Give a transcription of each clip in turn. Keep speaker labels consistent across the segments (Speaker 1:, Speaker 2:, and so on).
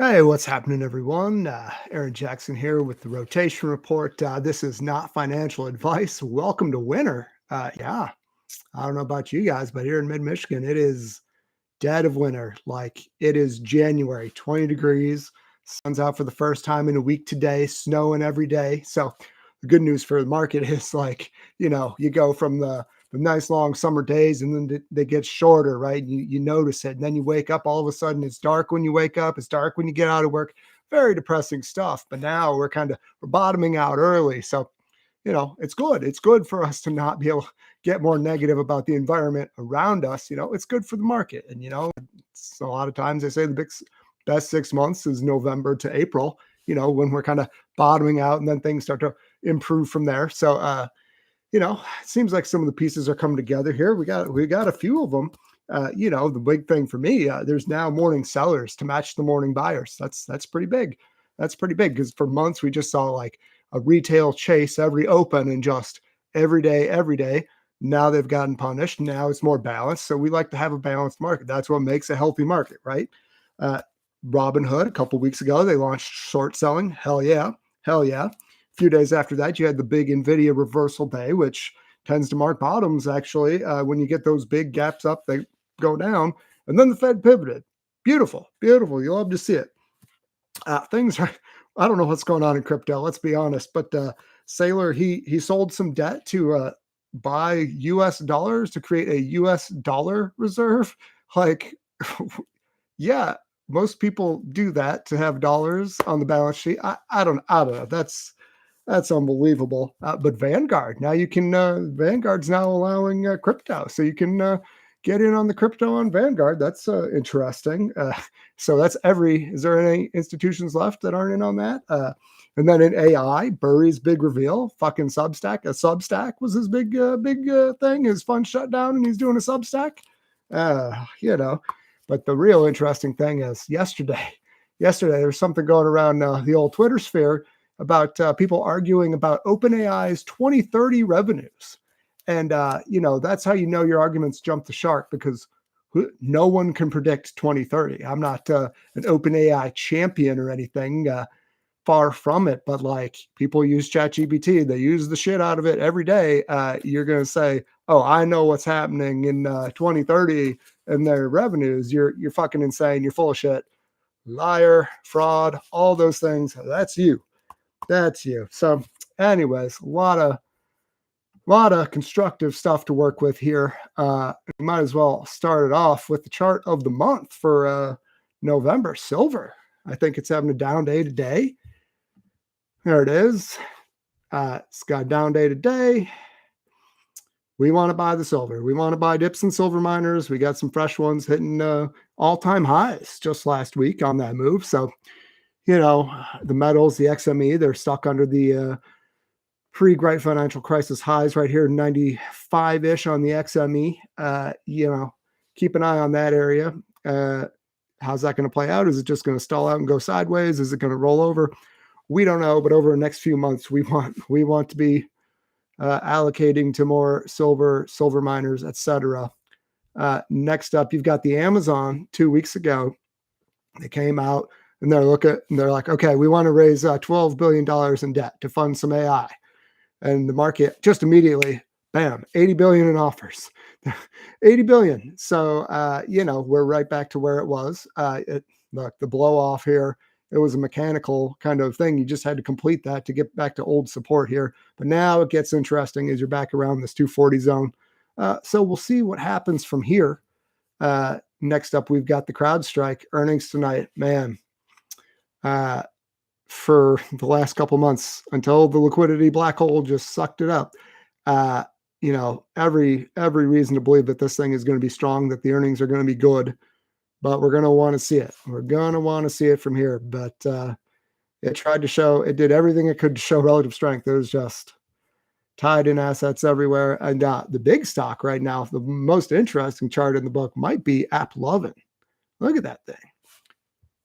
Speaker 1: Hey, what's happening, everyone? Aaron Jackson here with the Rotation Report. This is not financial advice. Welcome to winter. Yeah, I don't know about you guys, but here in mid Michigan, it is dead of winter. Like it is January, 20 degrees. Sun's out for the first time in a week today, snowing every day. So the good news for the market is like, you go from the nice long summer days and then they get shorter, right? You notice it. And then you wake up, all of a sudden it's dark when you wake up, it's dark when you get out of work. Very depressing stuff. But now we're bottoming out early. So it's good. It's good for us to not be able to get more negative about the environment around us. It's good for the market. And, it's a lot of times they say best 6 months is November to April, when we're kind of bottoming out and then things start to improve from there. So, it seems like some of the pieces are coming together here. We got a few of them. The big thing for me, there's now morning sellers to match the morning buyers. That's pretty big. That's pretty big because for months we just saw like a retail chase every open and just every day, every day. Now they've gotten punished. Now it's more balanced. So we like to have a balanced market. That's what makes a healthy market, right? Uh, Robinhood, a couple weeks ago, they launched short selling. Hell yeah. Hell yeah. A few days after that, you had the big NVIDIA reversal day, which tends to mark bottoms actually. When you get those big gaps up, they go down. And then the Fed pivoted. Beautiful, beautiful. You love to see it. Things are, I don't know what's going on in crypto, let's be honest, but Saylor, he sold some debt to buy US dollars to create a US dollar reserve. Like, yeah, most people do that to have dollars on the balance sheet. I don't know. That's unbelievable. But Vanguard, now you can, Vanguard's now allowing crypto. So you can get in on the crypto on Vanguard. That's interesting. So is there any institutions left that aren't in on that? And then in AI, Burry's big reveal, fucking Substack. A Substack was his big thing. His fund shut down and he's doing a Substack. Uh, you know, but the real interesting thing is yesterday, there's something going around the old Twitter sphere about people arguing about OpenAI's 2030 revenues. And, that's how you know your arguments jump the shark because no one can predict 2030. I'm not an OpenAI champion or anything, far from it, but like people use ChatGPT, they use the shit out of it every day. You're going to say, oh, I know what's happening in 2030 and their revenues. You're fucking insane. You're full of shit. Liar, fraud, all those things. That's you. That's you. So, anyways, a lot of constructive stuff to work with here. We might as well start it off with the chart of the month for November. Silver. I think it's having a down day today. There it is. It's got a down day today. We want to buy the silver. We want to buy dips and silver miners. We got some fresh ones hitting all-time highs just last week on that move. So, the metals, the XME, they're stuck under the pre-great financial crisis highs right here, 95-ish on the XME. Keep an eye on that area. How's that going to play out? Is it just going to stall out and go sideways? Is it going to roll over? We don't know, but over the next few months, we want to be allocating to more silver miners, etc. Next up, you've got the Amazon 2 weeks ago. They came out and they're like, okay, we want to raise $12 billion in debt to fund some AI. And the market just immediately, bam, 80 billion in offers, 80 billion. So, we're right back to where it was. Look, the blow off here, it was a mechanical kind of thing. You just had to complete that to get back to old support here. But now it gets interesting as you're back around this 240 zone. So we'll see what happens from here. Next up, we've got the CrowdStrike earnings tonight. Man, for the last couple months until the liquidity black hole just sucked it up. Every reason to believe that this thing is going to be strong, that the earnings are going to be good, but we're going to want to see it. We're going to want to see it from here. But it did everything it could to show relative strength. It was just tied in assets everywhere. And the big stock right now, the most interesting chart in the book might be AppLovin. Look at that thing.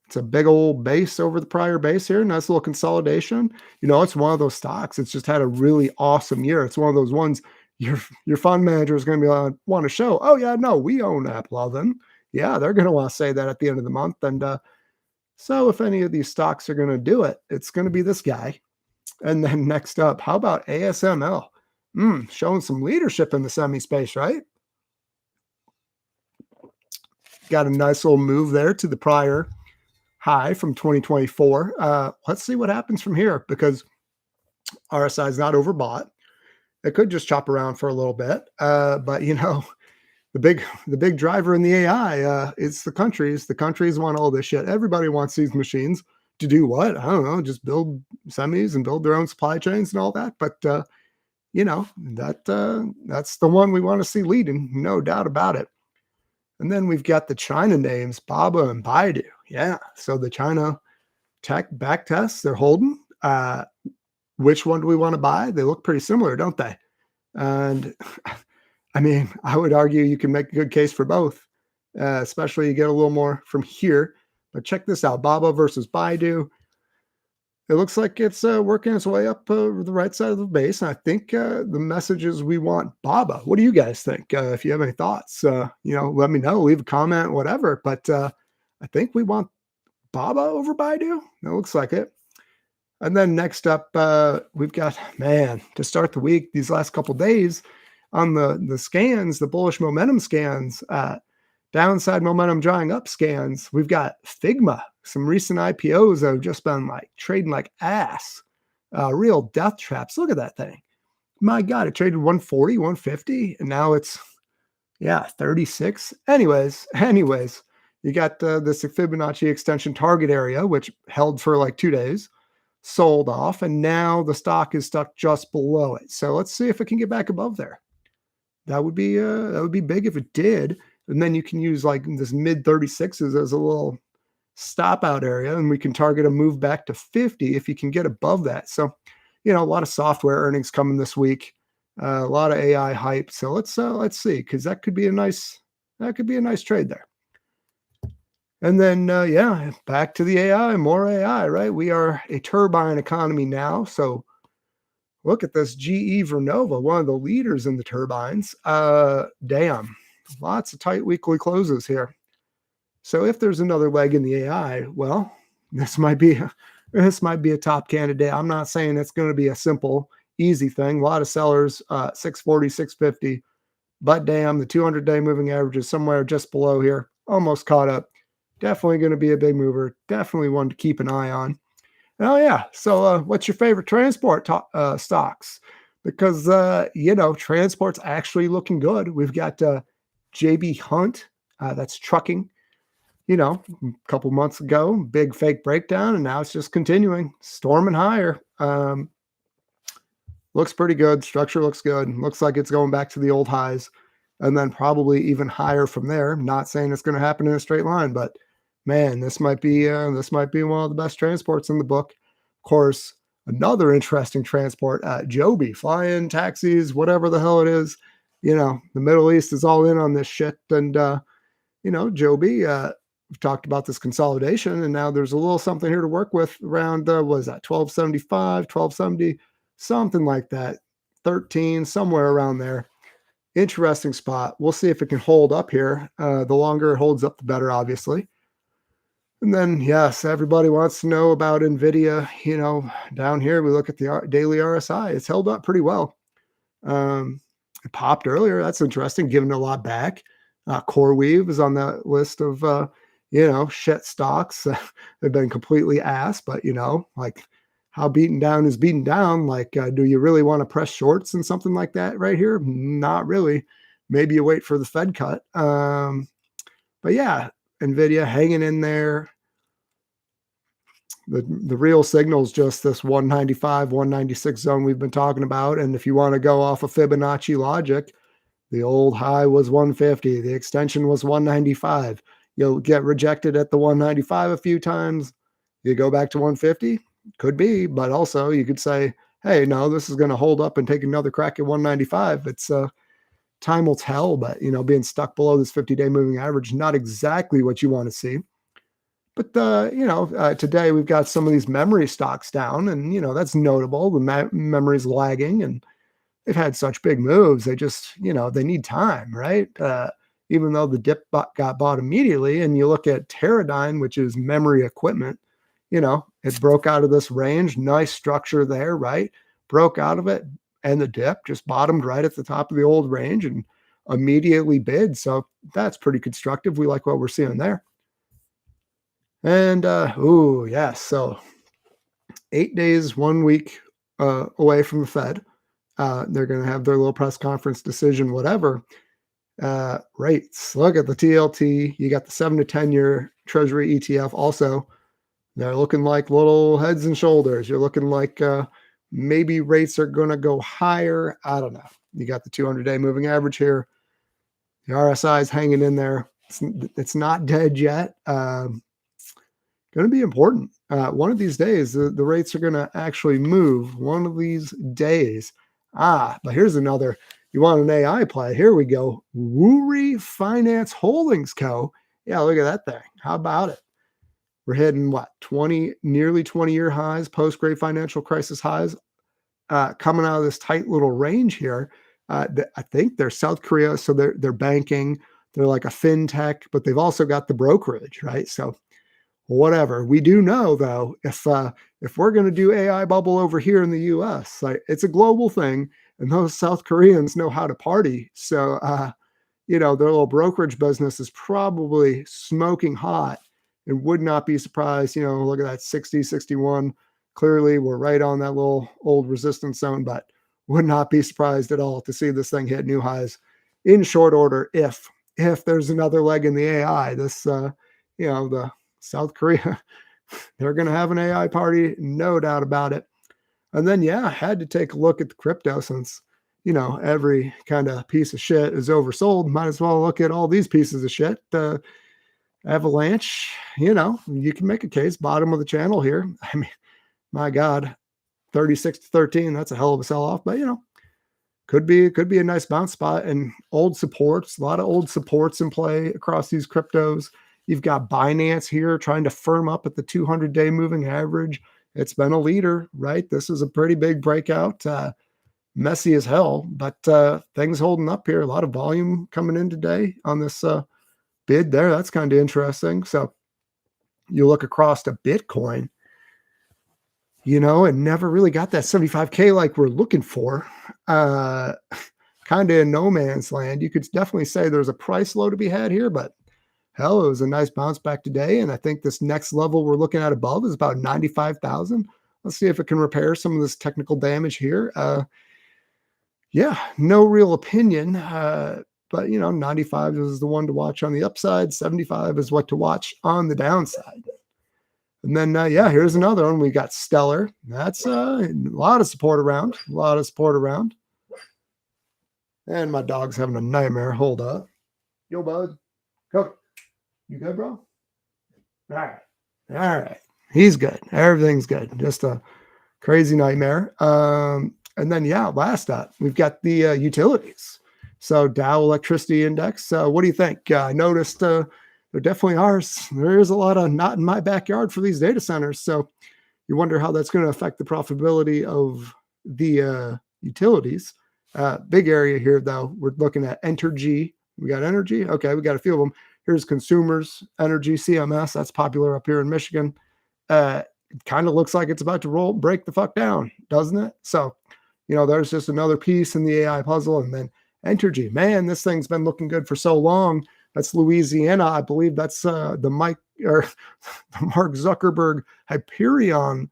Speaker 1: It's a big old base over the prior base here. Nice little consolidation. It's one of those stocks. It's just had a really awesome year. It's one of those ones your fund manager is going to want to show, oh, yeah, no, we own AppLovin. Yeah, they're going to want to say that at the end of the month. And So if any of these stocks are going to do it, it's going to be this guy. And then next up, how about ASML? Showing some leadership in the semi space, right? Got a nice little move there to the prior high from 2024. Let's see what happens from here because RSI is not overbought. It could just chop around for a little bit, but the big driver in the AI is the countries. The countries want all this shit. Everybody wants these machines to do what? I don't know, just build semis and build their own supply chains and all that. But that's the one we want to see leading, no doubt about it. And then we've got the China names, Baba and Baidu. Yeah, so the China tech back tests they're holding. Which one do we want to buy? They look pretty similar, don't they? And I mean, I would argue you can make a good case for both, especially you get a little more from here. But check this out, Baba versus Baidu. It looks like it's working its way up the right side of the base. And I think the message is we want Baba. What do you guys think? If you have any thoughts, let me know. Leave a comment, whatever. But I think we want Baba over Baidu. It looks like it. And then next up, we've got, man, to start the week, these last couple days on the scans, the bullish momentum scans, downside momentum drawing up scans, we've got Figma. Some recent IPOs that have just been like trading like ass, real death traps. Look at that thing. My God, it traded 140, 150, and now it's, 36. Anyways, you got this Fibonacci extension target area, which held for like 2 days, sold off, and now the stock is stuck just below it. So let's see if it can get back above there. That would be big if it did. And then you can use like this mid 36s as a little stop out area, and we can target a move back to 50 if you can get above that. So, a lot of software earnings coming this week, a lot of AI hype. So let's see, because that could be a nice trade there. And then back to the AI, more AI, right? We are a turbine economy now, so look at this GE Vernova, one of the leaders in the turbines. Damn, lots of tight weekly closes here. So if there's another leg in the AI, well, this might be a top candidate. I'm not saying it's going to be a simple, easy thing. A lot of sellers, 640, 650, but damn, the 200-day moving average is somewhere just below here, almost caught up. Definitely going to be a big mover. Definitely one to keep an eye on. Oh yeah. So what's your favorite transport stocks? Because transport's actually looking good. We've got JB Hunt, that's trucking. A couple months ago, big fake breakdown, and now it's just continuing, storming higher. Looks pretty good. Structure looks good. Looks like it's going back to the old highs, and then probably even higher from there. Not saying it's going to happen in a straight line, but man, this might be one of the best transports in the book. Of course, another interesting transport, Joby, fly-in taxis, whatever the hell it is. The Middle East is all in on this shit, and Joby. We've talked about this consolidation, and now there's a little something here to work with around, what is that, 1275, 1270, something like that, 13, somewhere around there. Interesting spot. We'll see if it can hold up here. The longer it holds up, the better, obviously. And then, yes, everybody wants to know about NVIDIA. Down here, we look at the daily RSI. It's held up pretty well. It popped earlier. That's interesting, giving a lot back. CoreWeave is on that list of shit stocks. They've been completely ass, but like how beaten down is beaten down. Like, do you really want to press shorts and something like that right here? Not really. Maybe you wait for the Fed cut. But yeah, NVIDIA hanging in there. The real signal is just this 195, 196 zone we've been talking about. And if you want to go off of Fibonacci logic, the old high was 150. The extension was 195. You'll get rejected at the 195 a few times. You go back to 150? Could be, but also you could say, hey, no, this is going to hold up and take another crack at 195. It's time will tell, but being stuck below this 50-day moving average, not exactly what you want to see. But today we've got some of these memory stocks down, and that's notable. The memory's lagging, and they've had such big moves. They just they need time, right? even though the dip got bought immediately. And you look at Teradyne, which is memory equipment, it broke out of this range, nice structure there, right? Broke out of it, and the dip just bottomed right at the top of the old range and immediately bid. So that's pretty constructive. We like what we're seeing there. And ooh, yes. So 8 days, 1 week away from the Fed. They're going to have their little press conference decision, whatever. Rates. Look at the TLT. You got the 7 to 10-year Treasury ETF also. They're looking like little heads and shoulders. You're looking like maybe rates are going to go higher. I don't know. You got the 200-day moving average here. The RSI is hanging in there. It's not dead yet. Going to be important. One of these days, the rates are going to actually move. One of these days. But here's another. You want an AI play? Here we go. Woori Finance Holdings Co. Yeah, look at that thing. How about it? We're hitting what, nearly 20-year highs, post-great financial crisis highs, coming out of this tight little range here. I think they're South Korea, so they're banking. They're like a fintech, but they've also got the brokerage, right? So whatever. We do know though, if we're going to do AI bubble over here in the U.S., like it's a global thing, and those South Koreans know how to party. So their little brokerage business is probably smoking hot. And would not be surprised, look at that 60, 61. Clearly, we're right on that little old resistance zone, but would not be surprised at all to see this thing hit new highs in short order if there's another leg in the AI. This, the South Korea, they're going to have an AI party, no doubt about it. And then, I had to take a look at the crypto since, every kind of piece of shit is oversold. Might as well look at all these pieces of shit. Avalanche, you can make a case, bottom of the channel here. I mean, my God, 36 to 13, that's a hell of a sell-off, but could be a nice bounce spot. And old supports, a lot of old supports in play across these cryptos. You've got Binance here trying to firm up at the 200-day moving average. It's been a leader, right? This is a pretty big breakout. Messy as hell, but things holding up here. A lot of volume coming in today on this bid there. That's kind of interesting. So you look across to Bitcoin, it never really got that 75K like we're looking for. Kind of in no man's land. You could definitely say there's a price low to be had here, but hell, it was a nice bounce back today. And I think this next level we're looking at above is about 95,000. Let's see if it can repair some of this technical damage here. No real opinion. But 95 is the one to watch on the upside. 75 is what to watch on the downside. And then, here's another one. We got Stellar. That's a lot of support around. And my dog's having a nightmare. Hold up. Yo, bud. Go. You good, bro? All right. He's good. Everything's good. Just a crazy nightmare. And then, last up, we've got the utilities. So Dow Electricity Index. What do you think? I noticed there definitely are. There is a lot of not in my backyard for these data centers. So you wonder how that's going to affect the profitability of the utilities. Big area here, though. We're looking at Entergy. We got energy. Okay, we got a few of them. Here's Consumers Energy, CMS. That's popular up here in Michigan. It kind of looks like it's about to break the fuck down, doesn't it? So, there's just another piece in the AI puzzle. And then Entergy, man, this thing's been looking good for so long. That's Louisiana. I believe that's the Mark Zuckerberg Hyperion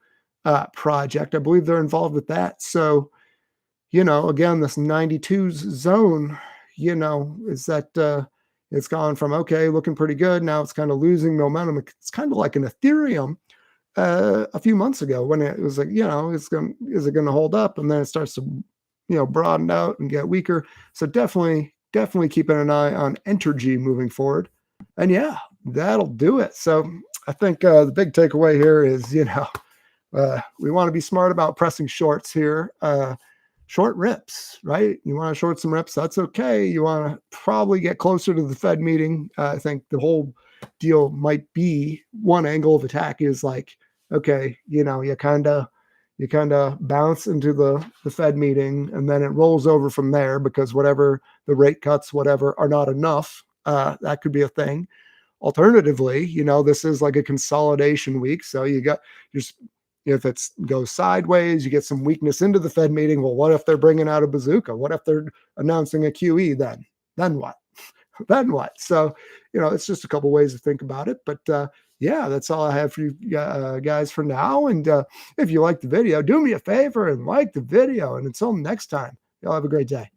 Speaker 1: project. I believe they're involved with that. So, again, this 92s zone, is that it's gone from, okay, looking pretty good. Now it's kind of losing momentum. It's kind of like an Ethereum a few months ago when it was like, is it going to hold up? And then it starts to, broaden out and get weaker. So definitely keeping an eye on Entergy moving forward. And that'll do it. So I think the big takeaway here is, we want to be smart about pressing shorts here. Short rips, right? You want to short some rips, that's okay. You want to probably get closer to the Fed meeting. I think the whole deal might be one angle of attack is like, okay, you kind of bounce into the Fed meeting and then it rolls over from there because whatever the rate cuts, whatever, are not enough That could be a thing. Alternatively, this is like a consolidation week. So you got just if it goes sideways, you get some weakness into the Fed meeting. Well, what if they're bringing out a bazooka? What if they're announcing a QE? Then what? Then what? So, it's just a couple ways to think about it. But yeah, that's all I have for you guys for now. And if you like the video, do me a favor and like the video. And until next time, y'all have a great day.